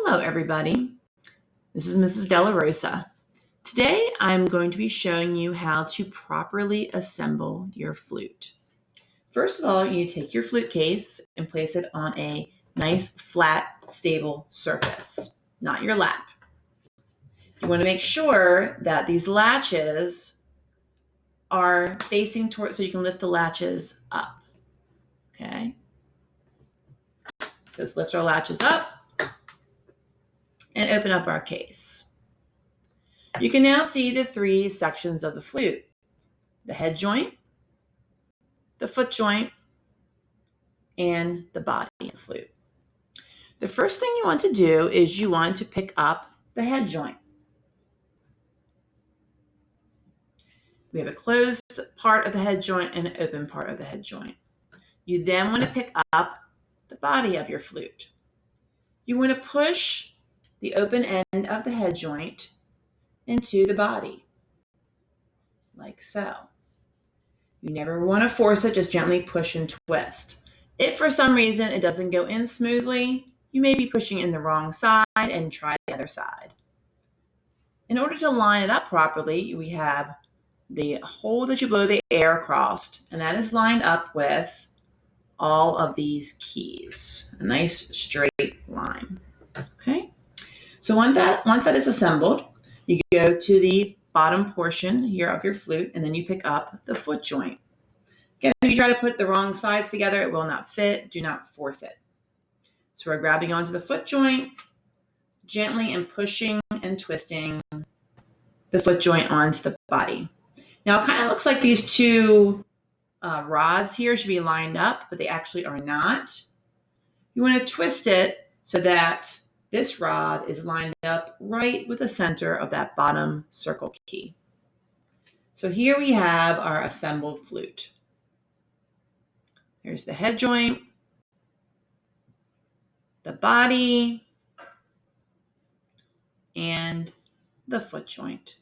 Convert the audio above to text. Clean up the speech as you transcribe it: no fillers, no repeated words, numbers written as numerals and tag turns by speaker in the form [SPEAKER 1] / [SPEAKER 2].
[SPEAKER 1] Hello, everybody. This is Mrs. Dela Rosa. Today, I'm going to be showing you how to properly assemble your flute. First of all, you need to take your flute case and place it on a nice, flat, stable surface, not your lap. You want to make sure that these latches are facing towards, so you can lift the latches up. Okay? So let's lift our latches up and open up our case. You can now see the three sections of the flute: the head joint, the foot joint, and the body of the flute. The first thing you want to do is you want to pick up the head joint. We have a closed part of the head joint and an open part of the head joint. You then want to pick up the body of your flute. You want to push the open end of the head joint into the body, like so. You never want to force it, just gently push and twist. If for some reason it doesn't go in smoothly, you may be pushing in the wrong side and try the other side. In order to line it up properly, we have the hole that you blow the air across, and that is lined up with all of these keys, a nice straight line. Okay, so once that is assembled, you go to the bottom portion here of your flute, and then you pick up the foot joint. Again, if you try to put the wrong sides together, it will not fit. Do not force it. So we're grabbing onto the foot joint, gently and pushing and twisting the foot joint onto the body. Now it kind of looks like these two rods here should be lined up, but they actually are not. You want to twist it so that this rod is lined up right with the center of that bottom circle key. So here we have our assembled flute. Here's the head joint, the body, and the foot joint.